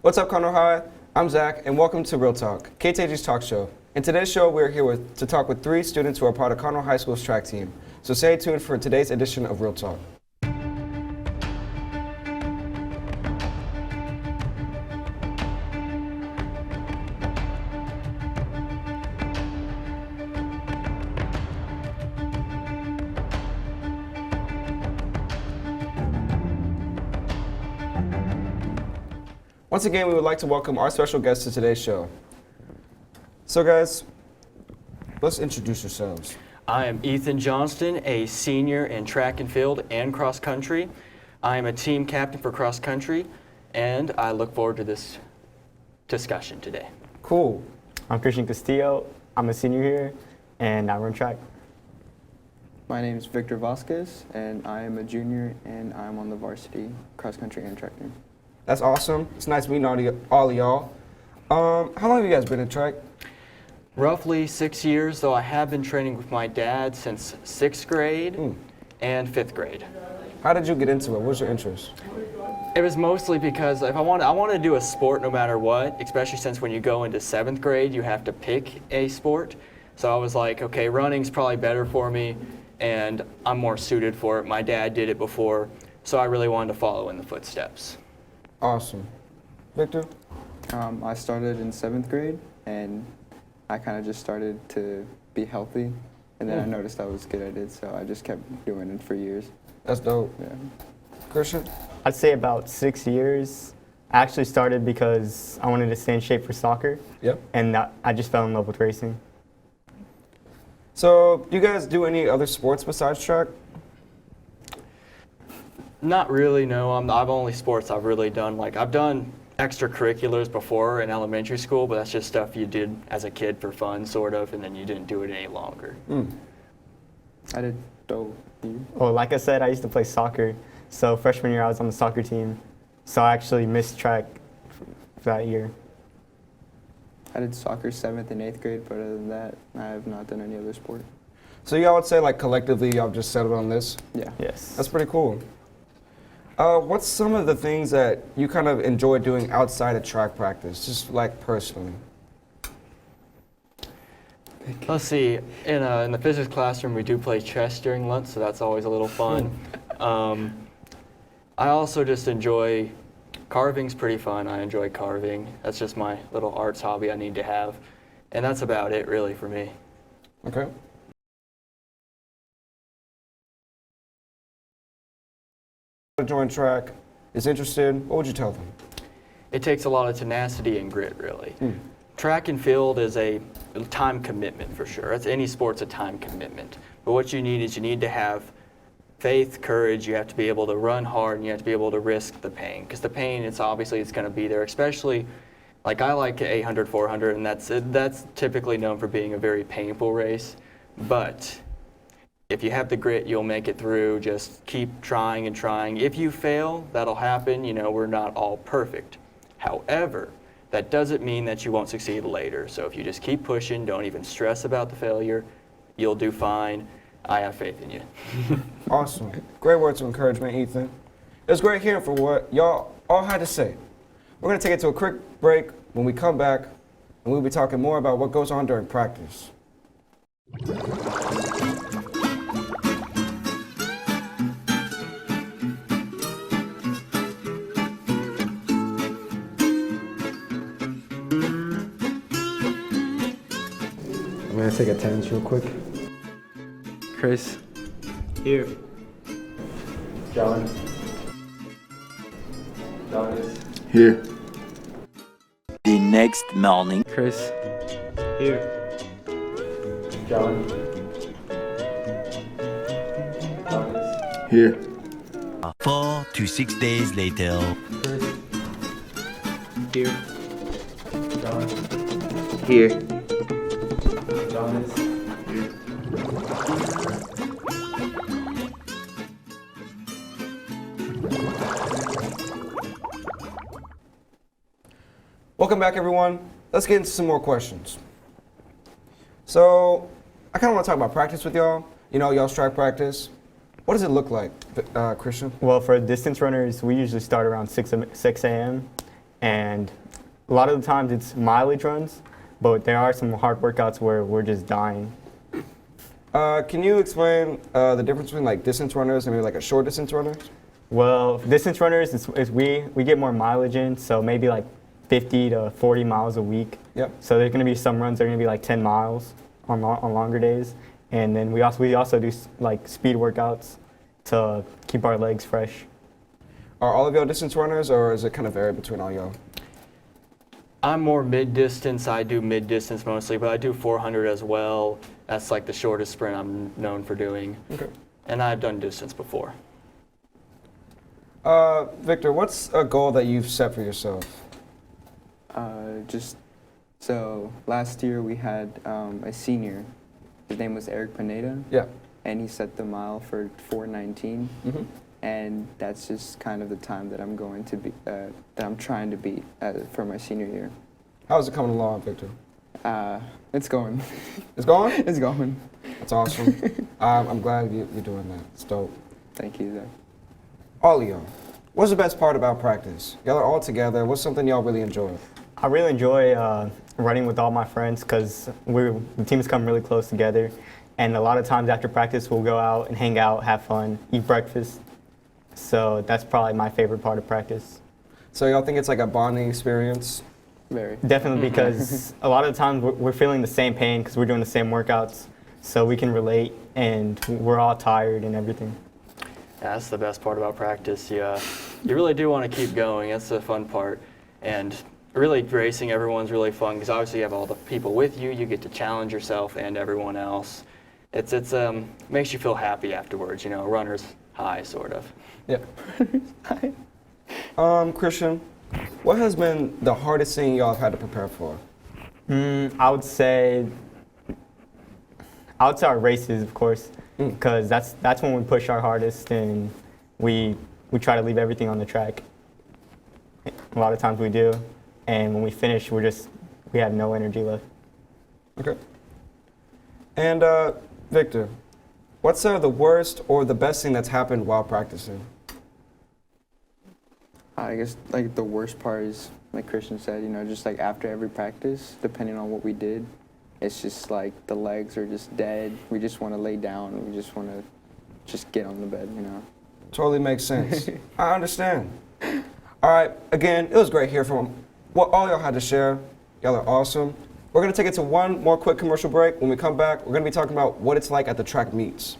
What's up, Conroe High? I'm Zach, and welcome to Real Talk, KTIG's talk show. In today's show, we're here to talk with 3 students who are part of Conroe High School's track team. So stay tuned for today's edition of Real Talk. Once again, we would like to welcome our special guest to today's show. So guys, let's introduce yourselves. I am Ethan Johnston, a senior in track and field and cross country. I am a team captain for cross country, and I look forward to this discussion today. Cool. I'm Christian Castillo. I'm a senior here, and I run track. My name is Victor Vasquez, and I am a junior, and I'm on the varsity cross country and track team. That's awesome. It's nice meeting all of y'all. How long have you guys been in track? Roughly 6 years, though I have been training with my dad since 6th grade and 5th grade. How did you get into it? What was your interest? It was mostly because if I wanted to do a sport no matter what, especially since when you go into 7th grade, you have to pick a sport. So I was like, okay, running's probably better for me, and I'm more suited for it. My dad did it before, so I really wanted to follow in the footsteps. Awesome. Victor? I started in 7th grade, and I kind of just started to be healthy, and then I noticed I was good at it, so I just kept doing it for years. That's dope. Yeah. Christian? I'd say about 6 years. I actually started because I wanted to stay in shape for soccer. Yep. And I just fell in love with racing. So, do you guys do any other sports besides track? Not really, no. I've only sports I've really done. Like I've done extracurriculars before in elementary school, but that's just stuff you did as a kid for fun, sort of, and then you didn't do it any longer. I did dope. Well, like I said, I used to play soccer. So freshman year, I was on the soccer team. So I actually missed track for that year. I did soccer 7th and 8th grade, but other than that, I have not done any other sport. So y'all would say, like, collectively, y'all just settled on this? Yeah. Yes. That's pretty cool. What's some of the things that you kind of enjoy doing outside of track practice, just like personally? Let's see. In the physics classroom, we do play chess during lunch, so that's always a little fun. I also just enjoy carving's pretty fun. I enjoy carving. That's just my little arts hobby I need to have, and that's about it really for me. Okay. To join track, is interested, what would you tell them? It takes a lot of tenacity and grit, really. Track and field is a time commitment for sure. Any sport's a time commitment. But what you need is you need to have faith, courage. You have to be able to run hard, and you have to be able to risk the pain. Because the pain, it's going to be there, especially like I like 800, 400, and that's typically known for being a very painful race. But if you have the grit, you'll make it through. Just keep trying and trying. If you fail, that'll happen. You know, we're not all perfect. However, that doesn't mean that you won't succeed later. So if you just keep pushing, don't even stress about the failure, you'll do fine. I have faith in you. Awesome. Great words of encouragement, Ethan. It was great hearing from what y'all all had to say. We're going to take it to a quick break. When we come back, and we'll be talking more about what goes on during practice. I'm gonna take attendance real quick. Chris. Here. John. Donis. Here. The next morning. Chris. Here. John. Donis. Here. 4 to 6 days later. Chris. Here. John. Here. Donis. Welcome back, everyone. Let's get into some more questions. So, I kind of want to talk about practice with y'all. You know, y'all's track practice. What does it look like, Christian? Well, for distance runners, we usually start around 6 a.m. And a lot of the times it's mileage runs, but there are some hard workouts where we're just dying. Can you explain the difference between like distance runners and maybe like a short distance runner? Well, distance runners, we get more mileage in, so maybe like 50 to 40 miles a week. Yep. So there's going to be some runs that are going to be like 10 miles on longer days. And then we also do like speed workouts to keep our legs fresh. Are all of y'all distance runners, or is it kind of vary between all y'all? I'm more mid-distance. I do mid-distance mostly, but I do 400 as well. That's like the shortest sprint I'm known for doing. Okay. And I've done distance before. Victor, what's a goal that you've set for yourself? So last year we had a senior. His name was Eric Pineda. Yeah. And he set the mile for 4:19. Mm-hmm. And that's just kind of the time that I'm going to be, that I'm trying to beat for my senior year. How's it coming along, Victor? It's going. It's going? It's going. That's awesome. I'm glad you're doing that. It's dope. Thank you, Zach. All of y'all, what's the best part about practice? Y'all are all together. What's something y'all really enjoy? I really enjoy running with all my friends because the teams come really close together. And a lot of times after practice, we'll go out and hang out, have fun, eat breakfast. So that's probably my favorite part of practice. So y'all think it's like a bonding experience? Very. Definitely, because a lot of the times we're feeling the same pain because we're doing the same workouts. So we can relate, and we're all tired and everything. Yeah, that's the best part about practice. You really do want to keep going. That's the fun part. And really racing, everyone's really fun because obviously you have all the people with you. You get to challenge yourself and everyone else. It's makes you feel happy afterwards. Runner's high, sort of. Yeah. Christian, what has been the hardest thing y'all have had to prepare for? I would say our races, of course, because that's when we push our hardest and we try to leave everything on the track. A lot of times we do, and when we finish, we have no energy left. Okay. And Victor, what's the worst or the best thing that's happened while practicing? I guess like the worst part is, like Christian said, just like after every practice, depending on what we did, it's just like the legs are just dead. We just want to lay down. We just want to just get on the bed, Totally makes sense. I understand. All right, again, it was great hearing from what all y'all had to share. Y'all are awesome. We're going to take it to one more quick commercial break. When we come back, we're going to be talking about what it's like at the track meets.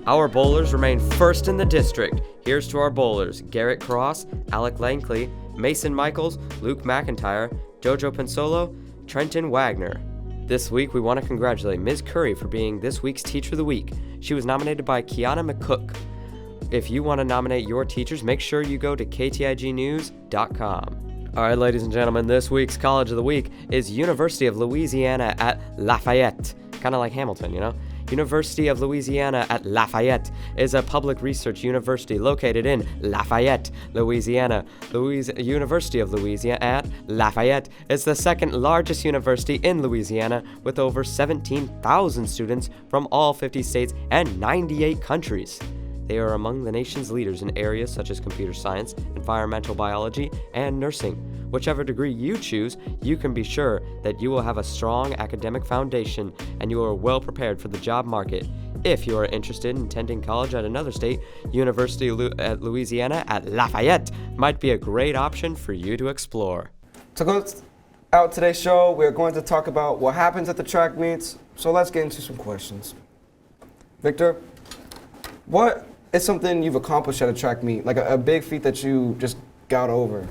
Our bowlers remain first in the district. Here's to our bowlers: Garrett Cross, Alec Lankley, Mason Michaels, Luke McIntyre, Jojo Pensolo, Trenton Wagner. This week, we want to congratulate Ms. Curry for being this week's Teacher of the Week. She was nominated by Kiana McCook. If you want to nominate your teachers, make sure you go to ktignews.com. All right, ladies and gentlemen, this week's College of the Week is University of Louisiana at Lafayette. Kind of like Hamilton, University of Louisiana at Lafayette is a public research university located in Lafayette, Louisiana. University of Louisiana at Lafayette is the second largest university in Louisiana with over 17,000 students from all 50 states and 98 countries. They are among the nation's leaders in areas such as computer science, environmental biology, and nursing. Whichever degree you choose, you can be sure that you will have a strong academic foundation and you are well prepared for the job market. If you are interested in attending college at another state, University of Louisiana at Lafayette might be a great option for you to explore. To close out today's show, we're going to talk about what happens at the track meets. So let's get into some questions. Victor, what is something you've accomplished at a track meet, like a big feat that you just got over?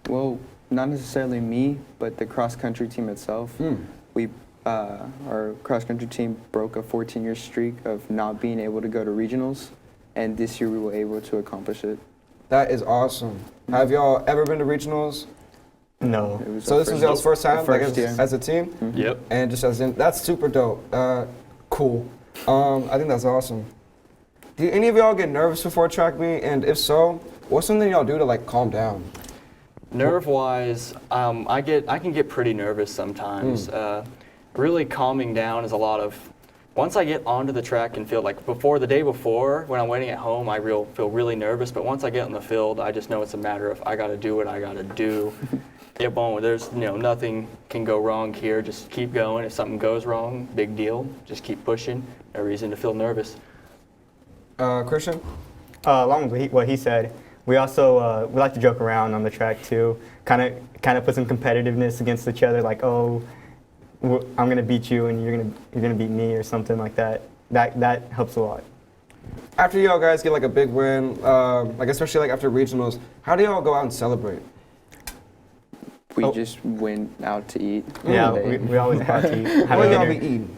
Well, not necessarily me, but the cross-country team itself. Our cross-country team broke a 14-year streak of not being able to go to regionals, and this year we were able to accomplish it. That is awesome. Have y'all ever been to regionals? No. So this was y'all's first time, year. as a team? Yep. And just that's super dope. Cool. I think that's awesome. Do any of y'all get nervous before a track meet? And if so, what's something y'all do to calm down? Nerve-wise, I can get pretty nervous sometimes. Really calming down is a lot of once I get onto the track and field, like the day before, when I'm waiting at home, I feel really nervous. But once I get on the field, I just know it's a matter of I got to do what I got to do. It won't. There's nothing can go wrong here. Just keep going. If something goes wrong, big deal. Just keep pushing. No reason to feel nervous. Christian? Along with what he said, we also we like to joke around on the track too. Kind of put some competitiveness against each other, like, oh, I'm gonna beat you and you're gonna beat me or something like that. That helps a lot. After y'all guys get like a big win, like especially like after regionals, how do y'all go out and celebrate? We just went out to eat. Yeah, one day. we always about to eat. have What a do y'all dinner. be eating?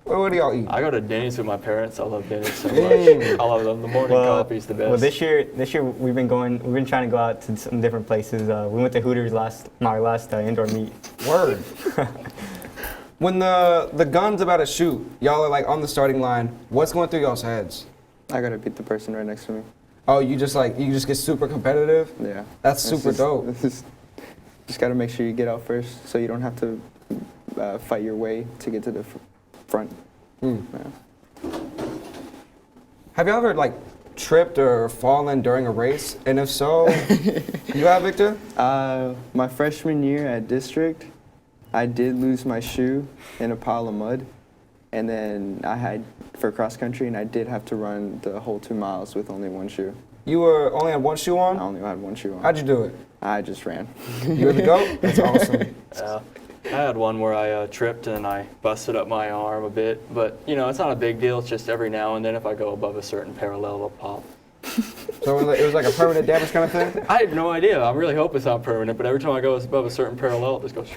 What do y'all eat? I go to Denny's with my parents. I love Denny's so much. I love them. The morning coffee's the best. Well, this year we've been trying to go out to some different places. We went to Hooters my last indoor meet. Word. When the gun's about to shoot, y'all are like on the starting line. What's going through y'all's heads? I gotta beat the person right next to me. Oh, you just get super competitive? Yeah. That's super dope. Just gotta make sure you get out first, so you don't have to fight your way to get to the front. Yeah. Have y'all ever like tripped or fallen during a race? And if so, you have, Victor? My freshman year at district, I did lose my shoe in a pile of mud, and then I had for cross country, and I did have to run the whole 2 miles with only one shoe. You were only had one shoe I on? only had one shoe on. How'd you do it? I just ran. You were the GOAT? That's awesome. Yeah. I had one where I tripped and I busted up my arm a bit, but it's not a big deal. It's just every now and then if I go above a certain parallel, it'll pop. So it was like a permanent damage kind of thing? I have no idea. I really hope it's not permanent, but every time I go above a certain parallel, it just goes.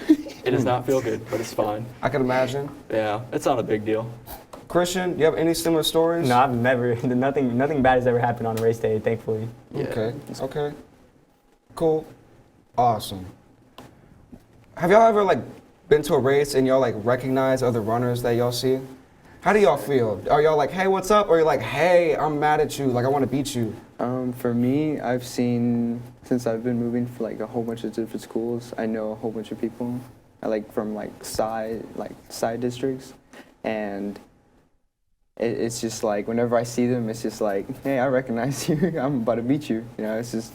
It does not feel good, but it's fine. I can imagine. Yeah, it's not a big deal. Christian, do you have any similar stories? No, I've never. Nothing bad has ever happened on race day, thankfully. Okay. Okay. Cool. Awesome. Have y'all ever like been to a race and y'all like recognize other runners that y'all see? How do y'all feel? Are y'all like, hey, what's up? Or you're like, hey, I'm mad at you. Like, I want to beat you. For me, I've seen, since I've been moving for like a whole bunch of different schools, I know a whole bunch of people, from side districts, and it's just like whenever I see them, it's just like, hey, I recognize you. I'm about to beat you. It's just,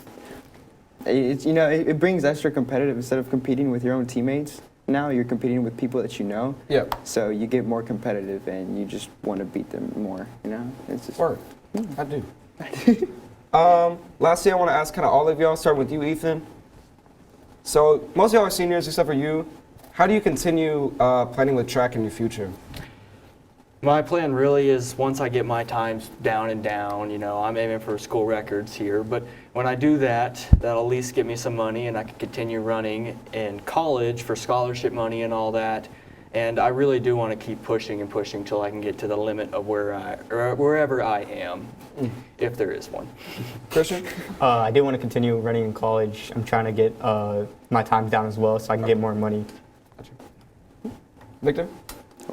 it brings extra competitive. Instead of competing with your own teammates, now you're competing with people that you know. Yeah. So you get more competitive and you just want to beat them more. It's just Work. I do. Lastly, I want to ask kind of all of y'all, starting with you, Ethan. So most of y'all are seniors except for you. How do you continue planning with track in your future? My plan really is once I get my times down and down, I'm aiming for school records here, but when I do that, that'll at least get me some money and I can continue running in college for scholarship money and all that. And I really do want to keep pushing and pushing till I can get to the limit of wherever I am, if there is one. Christian? I do want to continue running in college. I'm trying to get my times down as well so I can get more money. Victor?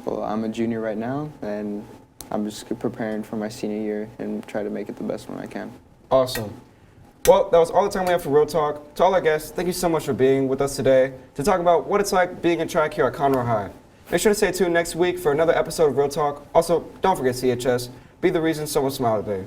Well, I'm a junior right now, and I'm just preparing for my senior year and try to make it the best one I can. Awesome. Well, that was all the time we have for Real Talk. To all our guests, thank you so much for being with us today to talk about what it's like being in track here at Conroe High. Make sure to stay tuned next week for another episode of Real Talk. Also, don't forget CHS. Be the reason someone smiled today.